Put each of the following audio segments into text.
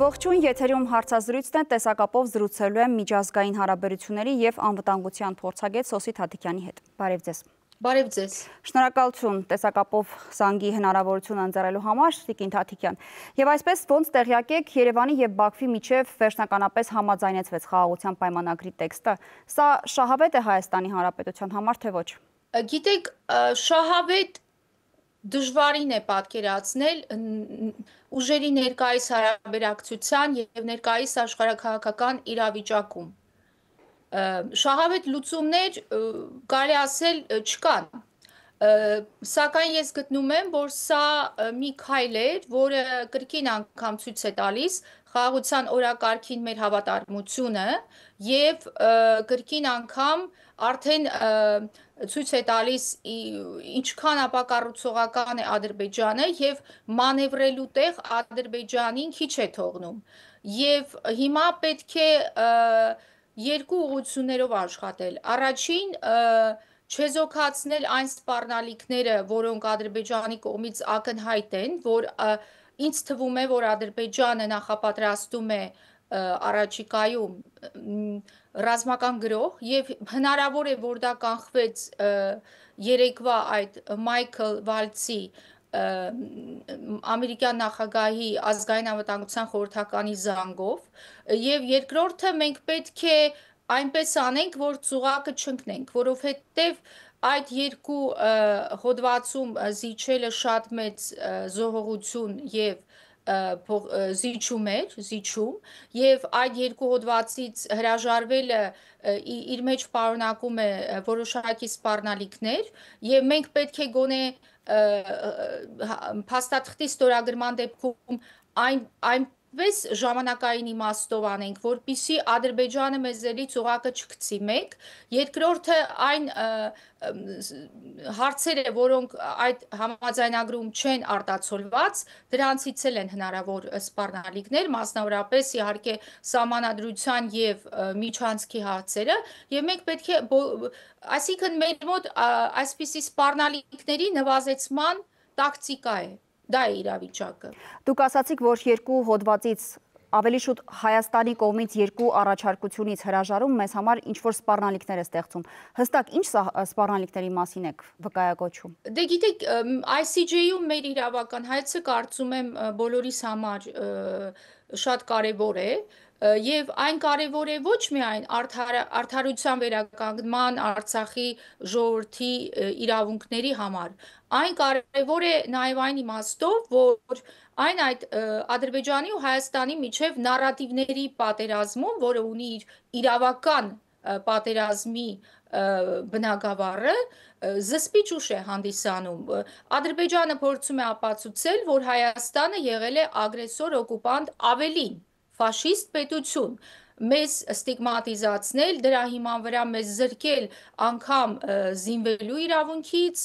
Ողջույն, եթերում հարցազրույցն է, տեսակապով զրուցելու եմ միջազգային հարաբերությունների եւ անվտանգության փորձագետ Սոսի Թաթիկյանի հետ։ Բարև ձեզ։ Բարև ձեզ։ Շնորհակալություն տեսակապով զանգի հնարավորություն ընձեռելու համար, Տիկին Թաթիկյան։ Եվ այսպես ոնց տեղյակ եք, Երևանի եւ Բաքվի միջև վերջնականապես համաձայնեցվեց խաղաղության պայմանագրի տեքստը։ Սա շահավետ է Հայաստանի Հանրապետության համար, թե ոչ։ Գիտեք, շահավետ դժվարին է պատկերացնել ուժերի ներկայիս հարաբերակցության եւ ներկայիս աշխարհաքաղաքական իրավիճակում։ Շահավետ լուծումներ կարելի ասել չկան, սակայն ես գտնում եմ, որ սա մի քայլ էր, որը կրկին անգամ ցույց է տալիս խաղաղության օրակարգին մեր հավատարմությունը եւ կրկին անգամ արդեն ցույց է տալիս ինչքան ապակառուցողական է Ադրբեջանը եւ մանևրելու տեղ Ադրբեջանին քիչ է թողնում եւ հիմա պետք է երկու ուղղություններով աշխատել։ Առաջին չեզոքացնել այն սպառնալիքները, որոնք Ադրբեջանի կողմից ակնհայտ են, որ ինձ թվում է, որ Ադրբեջանը նախապատրաստում է առաջիկայում ռազմական գրոհ եւ հնարավոր է, որ դա կանխվեց երեկվա այդ Մայքլ Վալցի ամերիկյան նախագահի ազգային անվտանգության խորհրդականի զանգով եւ երկրորդը մենք պետք է այնպես անենք, որ ծուղակը չընկնենք, որովհետեւ այդ երկու հոդվածում զիջելը շատ մեծ զոհողություն եւ զիջում եւ այդ երկու հոդվածից հրաժարվելը իր մեջ պարունակում է որոշակի սպառնալիքներ եւ մենք պետք է գոնե փաստաթղթի ստորագրման դեպքում այնպես ժամանակային իմաստով անենք, որպեսզի Ադրբեջանը մեզ էլի ծուղակը չգցի մեկ, երկրորդը այն հարցերը, որոնք այդ համաձայնագրում չեն արտացոլված, դրանցից էլ են հնարավոր սպառնալիքներ, մասնավորապես իհարկե սահմանադրության եւ միջանցքի հարցերը, եւ մենք պետք է, այսինքն մեր մոտ այսպիսի սպառնալիքների նվազեցման տակտիկա է, դա է իրավիճակը։ Դուք ասացիք, որ երկու հոդվածից ավելի շուտ Հայաստանի կողմից երկու առաջարկությունից հրաժարում մեզ համար ինչ-որ սպառնալիքներ է ստեղծում։ Հստակ ինչ սպառնալիքների մասին եք վկայակոչում։ Դե գիտեք, ICJ-ում մեր իրավական հայցը կարծում եմ բոլորիս համար շատ կարևոր է եւ այն կարևոր է ոչ միայն արդարության վերականգնման, Արցախի ժողովրդի իրավունքների համար, այն կարևոր է նաեւ այն իմաստով, որ այն այդ Ադրբեջանի ու Հայաստանի միջև նարատիվների պատերազմում, որը ունի իր իրավական պատերազմի բնագավառը, զսպիչ ուժ է հանդիսանում։ Ադրբեջանը փորձում է ապացուցել, որ Հայաստանը եղել է ագրեսոր օկուպանտ ավելին, ֆաշիստ պետություն, մեզ ստիգմատիզացնել, դրա հիման վրա մեզ զրկել անգամ զինվելու իրավունքից,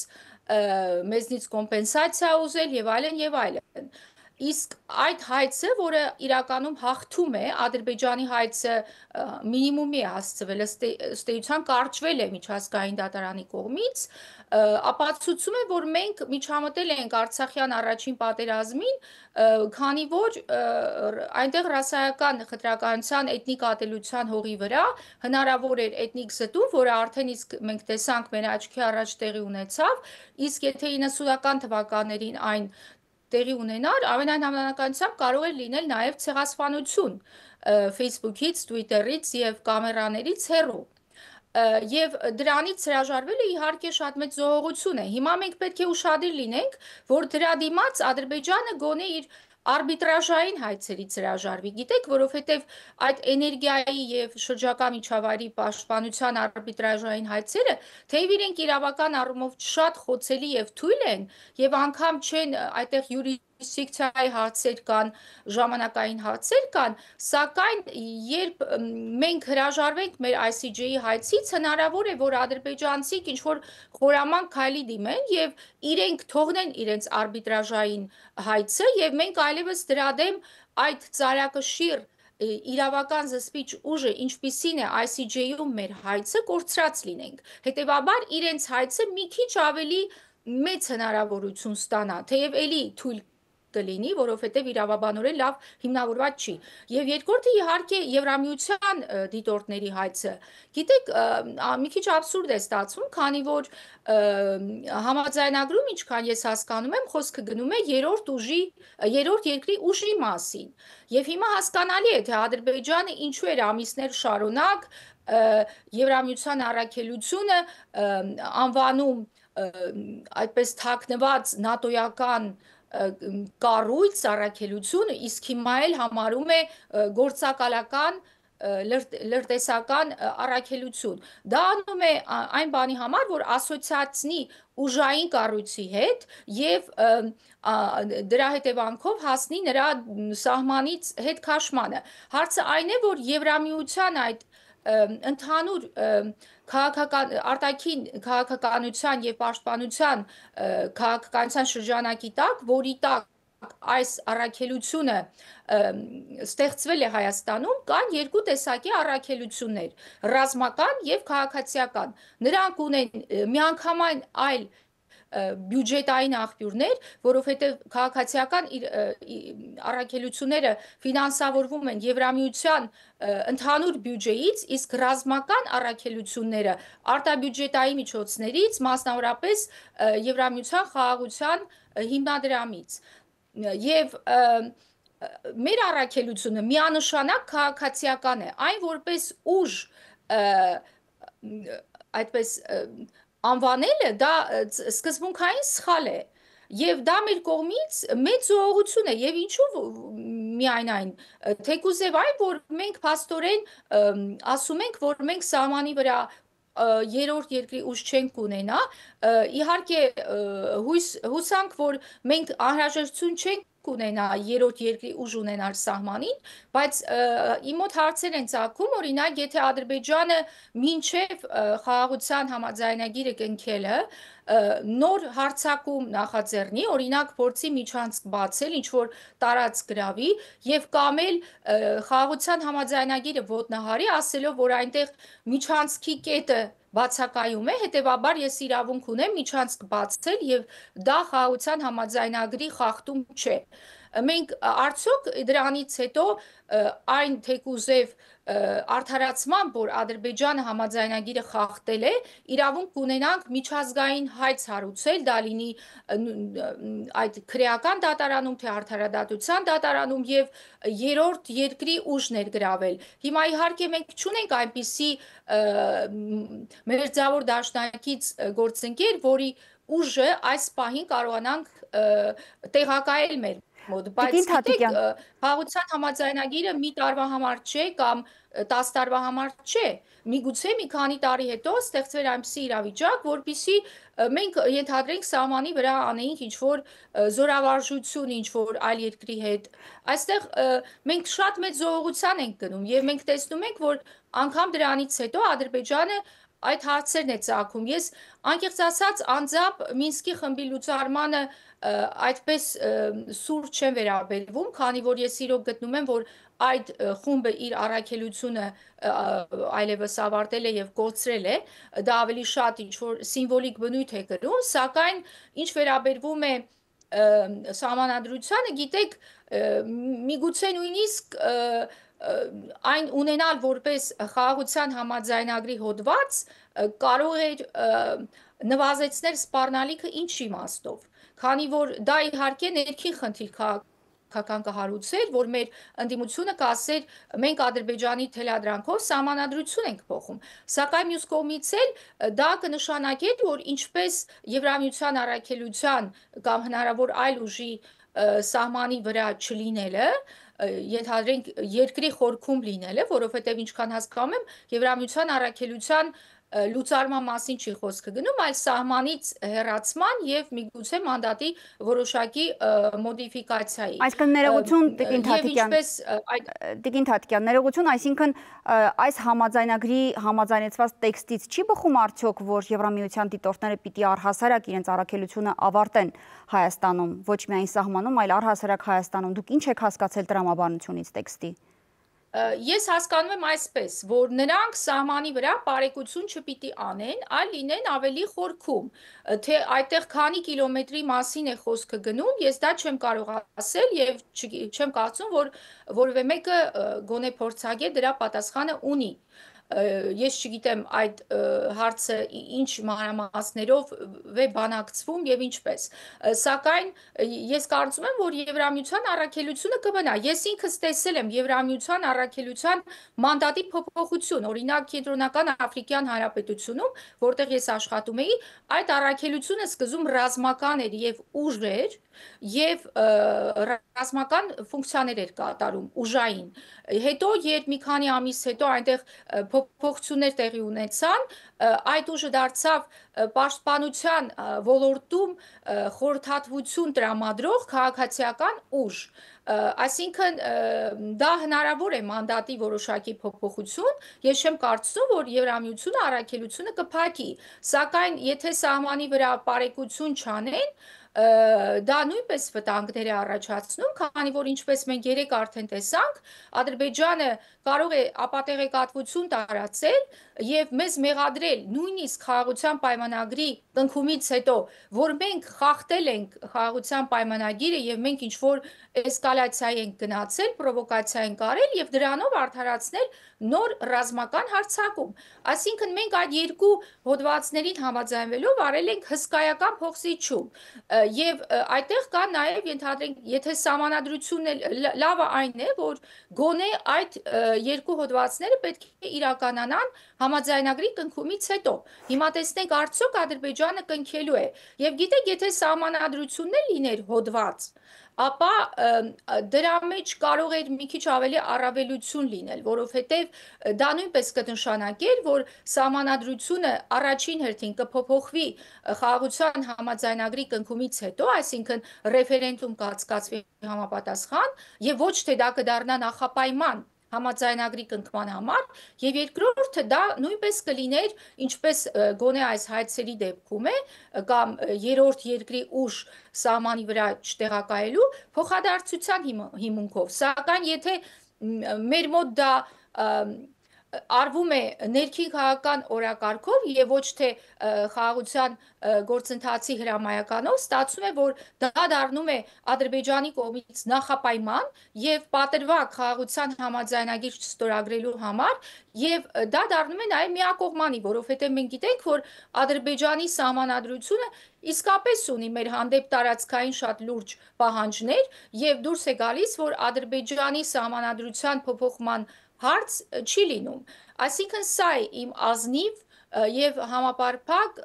մեզնից կոմպենսացիա ուզել եւ այլն եւ այլն։ Իսկ այդ հայցը, որը իրականում հաղթում է, Ադրբեջանի հայցը մինիմումի է հասցվել, ըստ էության կարճվել է միջազգային դատարանի կողմից, ապացուցում է, որ մենք միջամտել ենք Արցախյան առաջին պատերազմին, քանի որ այնտեղ ռասայական խտրականության էթնիկ ատելության հողի վրա հնարավոր էր էթնիկ զտում, որը արդեն իսկ մենք տեսանք մեր աչքի առաջ տեղի ունեցավ, իսկ եթե 90-ական թվականներին այն տեղի ունենար, ամենայն հավանականությամբ կարող էր լինել նաև ցեղասպանություն Facebook-ից, Twitter-ից եւ կամերաներից հեռու։ Եվ դրանից հրաժարվելը իհարկե շատ մեծ զոհողություն է։ Հիմա մենք պետք է ուշադիր լինենք, որ դրա դիմաց Ադրբեջանը գոնե իր արբիտրաժային հայցերից հրաժարվի, գիտեք, որովհետև այդ էներգիայի եւ շրջակա միջավայրի պաշտպանության արբիտրաժային հայցերը, թեև իրենք իրավական առումով շատ խոցելի եւ թույլ են եւ անգամ չեն այդտեղ յուրիսդիկցիայի հարցեր կան, ժամանակային հարցեր կան, սակայն երբ մենք հրաժարվենք մեր ICJ-ի հայցից, հնարավոր է, որ ադրբեջանցիք ինչ-որ խորամանկ քայլի դիմեն եւ իրենք թողնեն իրենց արբիտրաժային հայցը եւ մենք այլևս դրա դեմ այդ ծարակշիռ իրավական զսպիչ ուժը, ինչպիսին է ICJ-ում մեր հայցը, կորցրած լինենք։ Հետևաբար իրենց հայցը մի քիչ ավելի մեծ հնարավորություն ստանա, թեև էլի թույլ կլինի, որովհետև իրավաբանորեն լավ հիմնավորված չի։ Եվ երկրորդը իհարկե Եվրամիության դիտորդների հայցը։ Գիտեք, մի քիչ աբսուրդ է ստացվում, քանի որ համաձայնագրում, ինչքան ես հասկանում եմ, խոսքը գնում է երրորդ երկրի ուժի մասին։ Եվ հիմա հասկանալի է, թե Ադրբեջանը ինչու էր ամիսներ շարունակ Եվրամիության առաքելությունը անվանում այդպես թաքնված նատոյական կառույց առաքելությունը, իսկ հիմա էլ համարում է գործակալական լրտեսական առաքելություն։ Դա անում է այն բանի համար, որ ասոցիացնի ուժային կառույցի հետ եւ դրա հետևանքով հասնի նրա սահմանից հետ քաշմանը։ Հարցը այն է, որ Եվրամիության այդ ընդհանուր արտաքին քաղաքականության եւ պաշտպանության քաղաքականության շրջանակի տակ, որի տակ այս առաքելությունը ստեղծվել է Հայաստանում, կան երկու տեսակի առաքելություններ՝ ռազմական եւ քաղաքացիական։ Նրանք ունեն միանգամայն այլ բյուջետային աղբյուրներ, որովհետև քաղաքացիական առաքելությունները ֆինանսավորվում են Եվրամիության ընդհանուր բյուջեից, իսկ ռազմական առաքելությունները արտաբյուջետային միջոցներից, մասնավորապես Եվրամիության խաղաղության հիմնադրամից։ Եվ մեր առաքելությունը միանշանակ քաղաքացիական է, այն որպես ուժ այդպես անվանելը դա սկզբունքային սխալ է եւ դա մեր կողմից մեծ զոհողություն է եւ ինչու միայն այն թեկուզեւ այն որ մենք փաստորեն ասում ենք որ մենք սահմանի վրա երրորդ երկրի ուժ չենք ունենա իհարկե հուսանք որ մենք անհրաժեշտություն չենք կունենա երրորդ երկրի ուժ ունենալ սահմանին, բայց իմ մոտ հարցեր են ծագում, օրինակ, եթե Ադրբեջանը մինչև խաղաղության համաձայնագիրը կնքելը նոր հարձակում նախաձեռնի, օրինակ փորձի միջանցք բացել, ինչ որ տարածք գրավի եւ կամ էլ խաղաղության համաձայնագիրը ոտնահարի, ասելով, որ այնտեղ միջանցքի կետը բացակայում է, հետևաբար ես իրավունք ունեմ միջանցք բացել եւ դա խաղաղության համաձայնագրի խախտում չէ։ Մենք արդյոք դրանից հետո այն թեկուզև արդարացման, որ Ադրբեջանը համաձայնագիրը խախտել է, իրավունք ունենանք միջազգային հայց հարուցել, դա լինի այդ քրեական դատարանում, թե արդարադատության դատարանում եւ երրորդ երկրի ուժ ներգրավել։ Հիմա իհարկե մենք չունենք այնպիսի մերձավոր դաշնակից գործընկեր, որի ուժը այս պահին կարողանանք տեղակայել մեր մոտ, բայց գիտեք, խաղաղության համաձայնագիրը մի տարվա համար չէ կամ 10 տարվա համար չէ, միգուցե մի քանի տարի հետո ստեղծվեր այնպիսի իրավիճակ, որպեսզի մենք ենթադրենք սահմանի վրա անեինք ինչ-որ զորավարժություն ինչ-որ այլ երկրի հետ։ Այստեղ մենք շատ մեծ զոհողության ենք գնում եւ մենք տեսնում ենք, որ անգամ դրանից հետո Ադրբեջանը այդ հարցերն է ծագում։ Ես անկեղծ ասած անձամբ Մինսկի խմբի լուծարմանը այդպես սուր չեմ վերաբերվում, քանի որ ես իրոք գտնում եմ, որ այդ խումբը իր առաքելությունը այլևս ավարտել է եւ կորցրել է, դա ավելի շատ ինչ-որ սիմվոլիկ բնույթ է կրում, սակայն ինչ վերաբերվում է սահմանադրությանը, գիտեք, միգուցե նույնիսկ այն ունենալ որպես խաղաղության համաձայնագրի հոդված կարող էր նվազեցնել սպառնալիքը ինչ իմաստով, քանի որ դա իհարկե ներքին խնդիր քաղաքական կհարուցեր, որ մեր ընդդիմությունը կասեր մենք Ադրբեջանի թելադրանքով սահմանադրություն ենք փոխում, սակայն մյուս կողմից էլ դա կնշանակեր, որ ինչպես Եվրամիության առաքելության կամ հնարավոր այլ ուժի սահմանի վրա չլինելը, ենթադրենք երկրի խորքում լինելը, որովհետև ինչքան հասկանում եմ, Եվրամիության առաքելության լուծարման մասին չի խոսքը գնում, այլ սահմանից հեռացման եւ միգուցե մանդատի որոշակի մոդիֆիկացիայի։ Այսինքն ներողություն Տիկին Թաթիկյան, ներողություն, այսինքն այս համաձայնագրի համաձայնեցված տեքստից չի բխում արդյոք, որ Եվրամիության դիտորդները պիտի առհասարակ իրենց առաքելությունը ավարտեն Հայաստանում, ոչ միայն սահմանում, այլ առհասարակ Հայաստանում։ Դուք ինչ եք հասկացել տրամաբանությունից տեքստի։ Ես հասկանում եմ այսպես, որ նրանք սահմանի վրա բարեկություն չպիտի անեն, այլ լինեն ավելի խորքում, թե այդտեղ քանի կիլոմետրի մասին է խոսքը գնում, ես դա չեմ կարող ասել եւ չեմ կարծում, որ որևէ մեկը գոնե փորձագետ դրա պատասխանը ունի։ Ես չգիտեմ այդ հարցը ինչ մանրամասներով է բանակցվում եւ ինչպես։ Սակայն ես կարծում եմ, որ Եվրամիության առաքելությունը կմնա։ Ես ինքս տեսել եմ Եվրամիության առաքելության մանդատի փոփոխություն, օրինակ Կենտրոնական Աֆրիկյան Հանրապետությունում, որտեղ ես աշխատում էի, այդ առաքելությունը սկզբում ռազմական էր եւ ուժ էր եւ ռազմական ֆունկցիաներ էր կատարում, ուժային։ Հետո երբ մի քանի ամիս հետո այնտեղ փոփոխություններ տեղի ունեցան, այդ ուժը դարձավ պաշտպանության ոլորտում խորհրդատվություն տրամադրող քաղաքացիական ուժ։ Այսինքն դա հնարավոր է մանդատի որոշակի փոփոխություն, ես չեմ կարծում, որ Եվրամիությունը առաքելությունը կփակի, սակայն եթե սահմանի վրա բարեկություն չանեն, դա նույնպես վտանգներ է առաջացնում, քանի որ ինչպես մենք երեք արդեն տեսանք, Ադրբեջանը կարող է ապատեղեկատվություն տարածել եւ մեզ մեղադրել նույնիսկ խաղաղության պայմանագրի կնքումից հետո, որ մենք խախտել ենք խաղաղության պայմանագիրը եւ մենք ինչ որ էսկալացիա ենք գնացել, պրովոկացիա ենք արել եւ դրանով արդարացնել նոր ռազմական հարձակում։ Այսինքն մենք այդ երկու հոդվածներին համաձայնվելով արել ենք հսկայական փոխզիջում։ Եվ այդտեղ կա նաև ենթադրենք, եթե սահմանադրությունն լավը այն է, որ գոնե այդ երկու հոդվածները պետք է իրականանան համաձայնագրի կնքումից հետո։ Հիմա տեսնենք արդյոք Ադրբեջանը կնքելու է։ Եվ գիտեք, եթե սահմանադրությունն լիներ հոդված, ապա դրա մեջ կարող էր մի քիչ ավելի առավելություն լինել, որովհետև դա նույնպես կնշանակեր, որ սահմանադրությունը առաջին հերթին կփոփոխվի խաղաղության համաձայնագրի կնքումից հետո, այսինքն ռեֆերենդում կացկացվի համապատասխան, եւ ոչ թե դա կդառնա նախապայման համաձայնագրի կնքման համար, եւ երկրորդը դա նույնպես կլիներ, ինչպես գոնե այս հայցերի դեպքում է, կամ երրորդ երկրի ուժ սահմանի վրա չտեղակայելու փոխադարձության հիմունքով, սակայն եթե մեր մոտ դա արվում է ներքին քաղաքական օրակարգով եւ ոչ թե խաղաղության գործընթացի հրամայականով, ստացվում է, որ դա դառնում է Ադրբեջանի կողմից նախապայման եւ պատրվակ խաղաղության համաձայնագիր չստորագրելու համար եւ դա դառնում է նաեւ միակողմանի, որովհետեւ մենք գիտենք, որ Ադրբեջանի սահմանադրությունը իսկապես ունի մեր հանդեպ տարածքային շատ լուրջ պահանջներ եւ դուրս է գալիս, որ Ադրբեջանի սահմանադրության փոփոխման հարց չի լինում։ Այսինքն սա է իմ ազնիվ եւ համապարփակ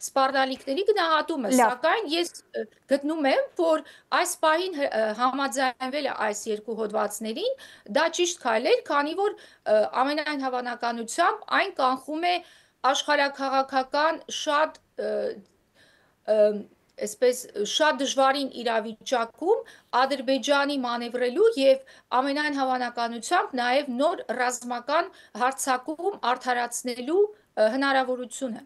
սպառնալիքների գնահատումը, սակայն ես գտնում եմ, որ այս պահին համաձայնվելը այս երկու հոդվածներին դա ճիշտ քայլ էր, քանի որ ամենայն հավանականությամբ այն կանխում է աշխարհաքաղաքական շատ այսպես շատ դժվարին իրավիճակում Ադրբեջանի մանևրելու եւ ամենայն հավանականությամբ նաեւ նոր ռազմական հարձակում արդարացնելու հնարավորությունը։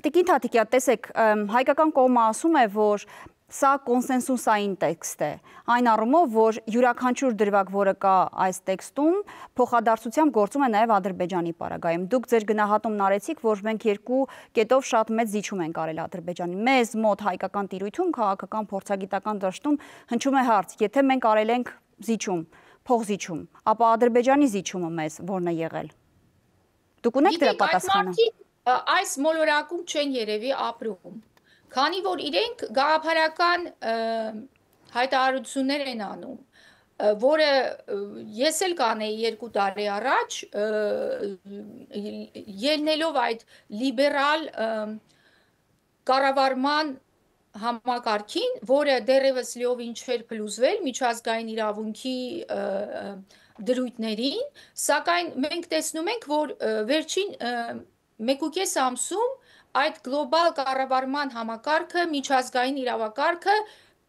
Տիկին Թաթիկյան, տեսեք, հայկական կողմը ասում է, որ սա կոնսենսուսային տեքստ է, այն առումով, որ յուրաքանչյուր դրվագ, որը կա այս տեքստում, փոխադարձությամբ գործում է նաև Ադրբեջանի պարագայում։ Դուք ձեր գնահատումն արեցիք, որ մենք երկու կետով շատ մեծ զիջում ենք արել Ադրբեջանին։ Մեզ մոտ հայկական տիրույթում, քաղաքական փորձագիտական դաշտում հնչում է հարց, եթե մենք արել ենք զիջում, փոխզիջում, ապա Ադրբեջանի զիջումը մեզ որն է եղել։ Դուք ունեք դրա պատասխանը։ Այս մոլորակում չեն երևի ապրում։ Քանի որ իրենք գաղափարական հայտարարություններ են անում, որը ես էլ կանեի 2 տարի առաջ, ելնելով այդ լիբերալ կառավարման համակարգին, որը դեռևս լիովին չէր փլուզվել միջազգային իրավունքի դրույթներին, սակայն մենք տեսնում ենք, որ վերջին 1.5 ամսում այդ գլոբալ կառավարման համակարգը, միջազգային իրավակարգը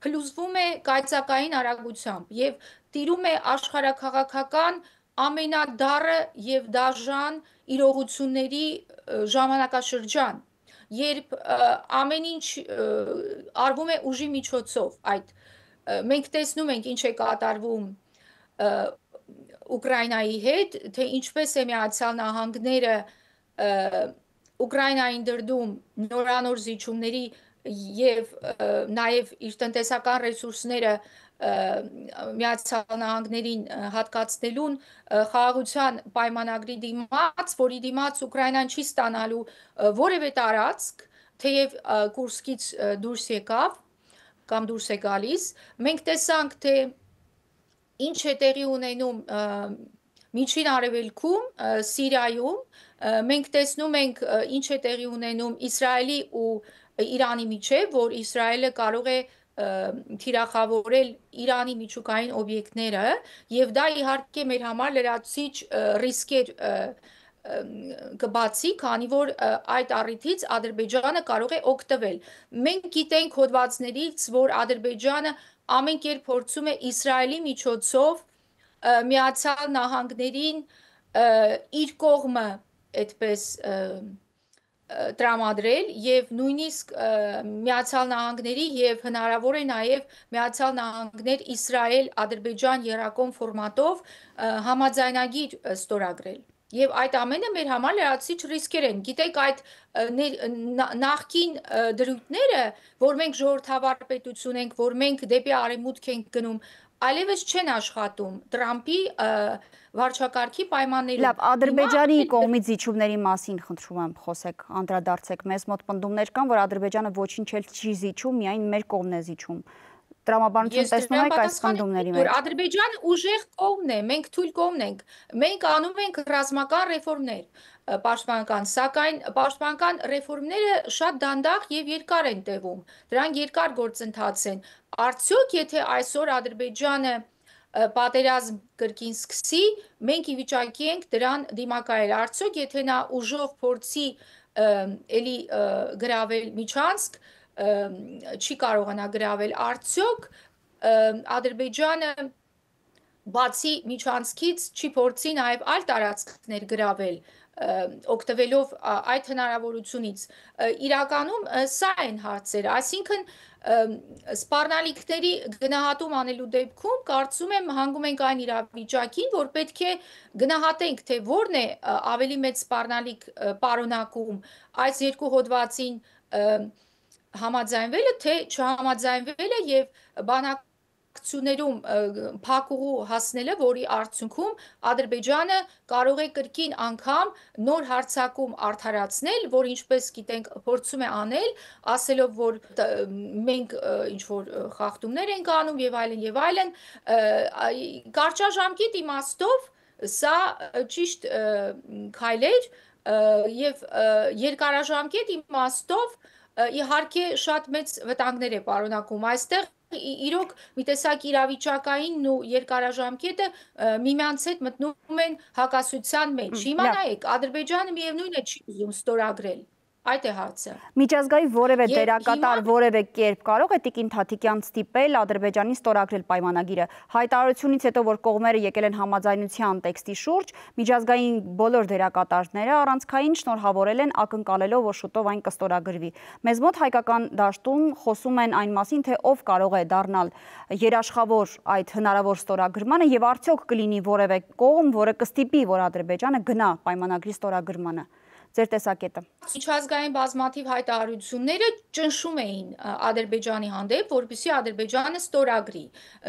փլուզվում է կայծակային արագությամբ եւ տիրում է աշխարհաքաղաքական ամենադառը եւ դաժան իրողությունների ժամանակաշրջան, երբ ամեն ինչ արվում է ուժի միջոցով, այդ մենք տեսնում ենք ինչ է կատարվում Ուկրաինայի հետ, թե ինչպես է Միացյալ Նահանգները Ուկրաինային դրդում նորանոր զիջումների եւ նաեւ իր տնտեսական ռեսուրսները Միացյալ Նահանգներին հատկացնելուն խաղաղության պայմանագրի դիմաց, որի դիմաց Ուկրաինան չի ստանալու որևէ տարածք, թեև Կուրսկից դուրս եկավ կամ դուրս է գալիս, մենք տեսանք, թե ինչ է տեղի ունենում Միջին Արևելքում, Սիրիայում, մենք տեսնում ենք ինչ է տեղի ունենում Իսրայելի ու Իրանի միջև, որ Իսրայելը կարող է թիրախավորել Իրանի միջուկային օբյեկտները եւ դա իհարկե մեր համար լրացուցիչ ռիսկեր կբացի, քանի որ այդ առիթից Ադրբեջանը կարող է օգտվել։ Մենք գիտենք հոդվածներից, որ Ադրբեջանը ամեն կերպ փորձում է Իսրայելի միջոցով Միացյալ Նահանգներին իր կողմը այդպես տրամադրել եւ նույնիսկ Միացյալ Նահանգների եւ հնարավոր է նաեւ Միացյալ Նահանգներ Իսրայել Ադրբեջան եռակոմ ֆորմատով համաձայնագիր ստորագրել։ Եվ այդ ամենը մեր համար լրացուցիչ ռիսկեր են։ Գիտեք, այդ նախկին դրույթները, որ մենք ժողովրդավար պետություն ենք, որ մենք դեպի արևմուտք ենք գնում, այլևս չեն աշխատում Տրամպի վարչակարգի պայմաններում։ Լավ, Ադրբեջանի կողմից զիջումների մասին խնդրում եմ խոսեք, անդրադարձեք։ Մեզ մոտ պնդումներ կան, որ Ադրբեջանը ոչինչ էլ չի զիջում, միայն մեր կողմն է զիջում։ Տրամաբանություն տեսնում եք այս պնդումների մեջ։ Ադրբեջանը ուժեղ կողմն է, մենք թույլ կողմն ենք։ Մենք անում ենք ռազմական ռեֆորմներ, պաշտպանական, սակայն պաշտպանական ռեֆորմները շատ դանդաղ եւ երկար են տևում։ Դրանք երկար գործընթաց են։ Արդյոք եթե այսօր Ադրբեջանը պատերազմ կրկին սկսի, մենք ի վիճակի ենք դրան դիմակայել։ Արդյոք եթե նա ուժով փորձի էլի գրավել Միջանցք, չի կարողանա գրավել, արդյոք Ադրբեջանը բացի Միջանցքից չի փորձի նաև այլ տարածքներ գրավել, օգտվելով այդ հնարավորությունից։ Իրականում սա են հարցերը, այսինքն սպառնալիքների գնահատում անելու դեպքում կարծում եմ հանգում ենք այն իրավիճակին, որ պետք է գնահատենք, թե որն է ավելի մեծ սպառնալիք պարունակում այս երկու հոդվածին համաձայնվելը, թե չհամաձայնվելը եւ բանակցություններում փակուղու հասնելը, որի արդյունքում Ադրբեջանը կարող է կրկին անգամ նոր հարձակում արդարացնել, որ ինչպես գիտենք փորձում է անել, ասելով, որ մենք ինչ որ խախտումներ ենք անում եւ այլն, կարճաժամկետ իմաստով սա ճիշտ քայլ էր եւ երկարաժամկետ իմաստով իհարկե շատ մեծ վտանգներ է պարունակում այստեղ իրոք մի տեսակ իրավիճակային ու երկարաժամկետը միմյանց հետ մտնում են հակասության մեջ։ Հիմա նայեք, Ադրբեջանը միևնույն է չի ուզում ստորագրել։ Այդ է հարցը։ Միջազգային որևէ դերակատար որևէ կերպ կարող է Տիկին Թաթիկյան ստիպել Ադրբեջանին ստորագրել պայմանագիրը։ Հայտարարությունից հետո, որ կողմերը եկել են համաձայնության տեքստի շուրջ, միջազգային բոլոր դերակատարները առանցքային շնորհավորել են ակնկալելով, որ շուտով այն կստորագրվի։ Մեզ մոտ հայկական դաշտում խոսում են այն մասին, թե ով կարող է դառնալ երաշխավոր այդ հնարավոր ստորագրմանը եւ արդյոք կլինի որևէ կողմ, որը կստիպի, որ Ադրբեջանը գնա պայմանագրի ստորագրմանը։ Ձեր տեսակետը։ Միջազգային բազմաթիվ հայտարարությունները ճնշում էին Ադրբեջանի հանդեպ, որպեսզի Ադրբեջանը ստորագրի։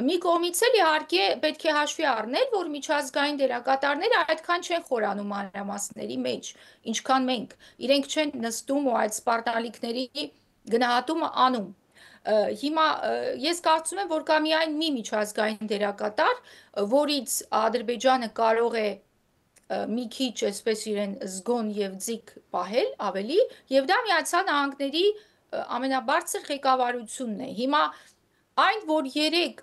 Մի կողմից էլ իհարկե պետք է հաշվի առնել, որ միջազգային դերակատարները այդքան չեն խորանում մանրամասների մեջ, ինչքան մենք։ Իրենք չեն նստում ու այդ սպառնալիքների գնահատումը անում։ Հիմա ես կարծում եմ, որ կա միայն մի միջազգային դերակատար, որից Ադրբեջանը կարող է մի քիչ այսպես իրեն զգոն եւ ձիգ պահել ավելի եւ դա Միացյալ Նահանգների ամենաբարձր ղեկավարությունն է։ Հիմա այն, որ երեք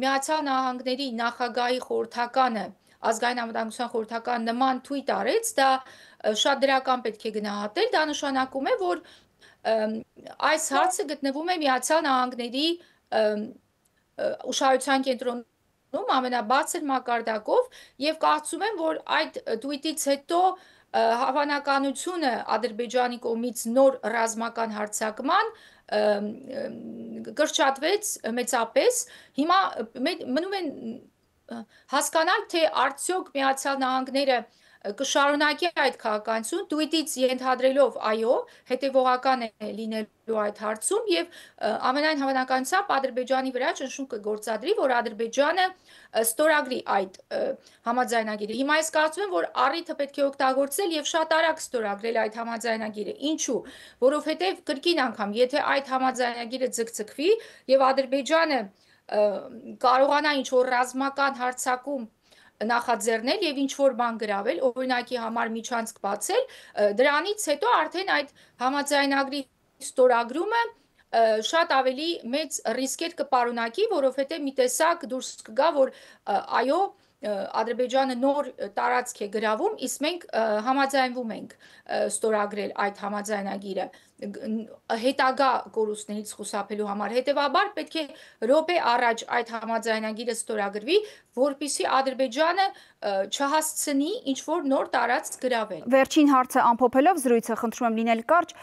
Միացյալ Նահանգների նախագահի խորհրդականը ազգային անվտանգության խորհրդական նման թույտ արեց, դա շատ դրական պետք է գնահատել, դա նշանակում է, որ այս հարցը գտնվում է Միացյալ Նահանգների ուշադրության կենտրոնում ամենաբարձր մակարդակով եւ կարծում եմ, որ այդ tweet-ից հետո հավանականությունը Ադրբեջանի կողմից նոր ռազմական հարձակման կրճատվեց մեծապես։ Հիմա մնում են հասկանալ, թե արդյոք Միացյալ Նահանգները կշարունակի այդ քաղաքականություն, tweet-ից ենթադրելով այո, հետևողական է լինելու այդ հարցում եւ ամենայն հավանականությամբ Ադրբեջանի վրա ճնշում կգործադրի, որ Ադրբեջանը ստորագրի այդ համաձայնագիրը։ Հիմա ես կարծում եմ, որ առիթը պետք է օգտագործել եւ շատ արագ ստորագրել այդ համաձայնագիրը։ Ինչու՞։ Որովհետեւ կրկին անգամ, եթե այդ համաձայնագիրը ձգձգվի եւ Ադրբեջանը կարողանա ինչ-որ ռազմական հարձակում նախաձեռնել եւ ինչ-որ բան գրավել, օրինակի համար միջանցք բացել, դրանից հետո արդեն այդ համաձայնագրի ստորագրումը շատ ավելի մեծ ռիսկեր կպարունակի, որովհետեւ մի տեսակ դուրս կգա, որ այո, Ադրբեջանը նոր տարածք է գրավում, իսկ մենք համաձայնվում ենք ստորագրել այդ համաձայնագիրը հետագա կորուստներից խուսափելու համար։ Հետևաբար պետք է րոպե առաջ այդ համաձայնագիրը ստորագրվի, որպեսզի Ադրբեջանը չհասցնի ինչ-որ նոր տարածք գրավել։ Վերջին հարցը ամփոփելով զրույցը խնդրում եմ լինել կարճ,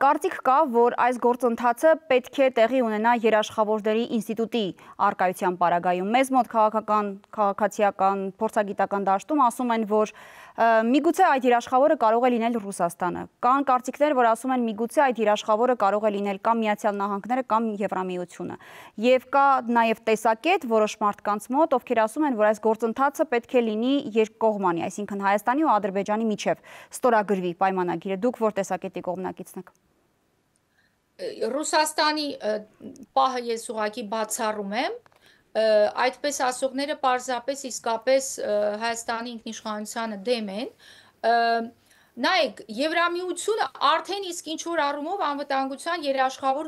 կարծիք կա, որ այս գործընթացը պետք է տեղի ունենա երաշխավորների ինստիտուտի առկայության պարագայում։ Մեզ մոտ քաղաքացիական, փորձագիտական դաշտում ասում են, որ միգուցե այդ երաշխավորը կարող է լինել Ռուսաստանը։ Կան կարծիքներ, որ ասում են միգուցե այդ երաշխավորը կարող է լինել կամ Միացյալ Նահանգները կամ Եվրամիությունը։ Եվ կա նաև տեսակետ որոշ մարդկանց մոտ, ովքեր ասում են, որ այս գործընթացը պետք է լինի երկկողմանի, այսինքն Հայաստանի ու Ադրբեջանի միջև ստորագրվի պայմանագիրը։ Դուք որ տեսակետի կողմնակիցն եք։ Ռուսաստանի պահը ես ուղղակի բացառում եմ, այդպես ասողները պարզապես իսկապես Հայաստանի ինքնիշխանությանը դեմ են։ Նայեք, Եվրամիությունը արդեն իսկ ինչ-որ առումով անվտանգության երաշխավոր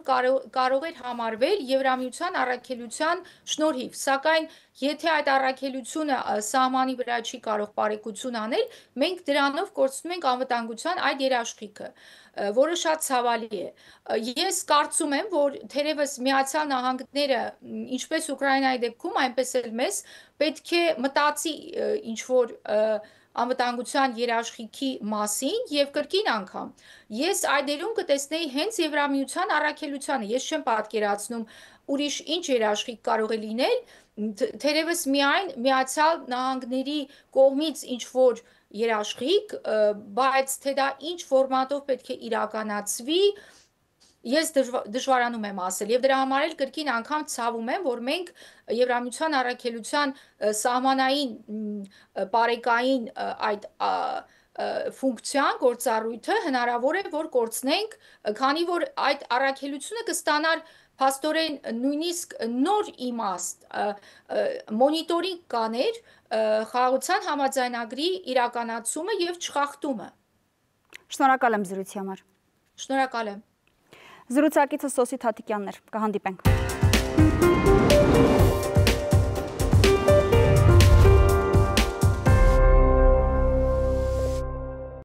կարող էր համարվել Եվրամիության առաքելության շնորհիվ, սակայն եթե այդ առաքելությունը սահմանի վրա չի կարող բարեկություն անել, մենք դրանով կորցնում ենք անվտանգության այդ երաշխիքը, որը շատ ցավալի է։ Ես կարծում եմ, որ թերևս Միացյալ Նահանգները, ինչպես Ուկրաինայի դեպքում, այնպես էլ մեզ, պետք է մտածի ինչ-որ անվտանգության երաշխիքի մասին եւ կրկին անգամ ես այդերում կտեսնեի հենց Եվրամիության առաքելությանը, ես չեմ պատկերացնում ուրիշ ինչ երաշխիք կարող է լինել, թերևս միայն Միացյալ Նահանգների կողմից ինչ որ երաշխիք, բայց թե դա ինչ ֆորմատով պետք է իրականացվի, ես դժվարանում եմ ասել եւ դրա համար էլ կրկին անգամ ցավում եմ, որ մենք Եվրամիության առաքելության սահմանային բարեկային այդ ֆունկցիան, գործառույթը հնարավոր է որ կորցնենք, քանի որ այդ առաքելությունը կստանար փաստորեն նույնիսկ նոր իմաստ, մոնիտորինգ կաներ խաղաղության համաձայնագրի իրականացումը եւ չխախտումը։ Շնորհակալ եմ զրույցի համար։ Շնորհակալ եմ։ Զրուցակիցը Սոսի Թաթիկյանն էր, կհանդիպենք։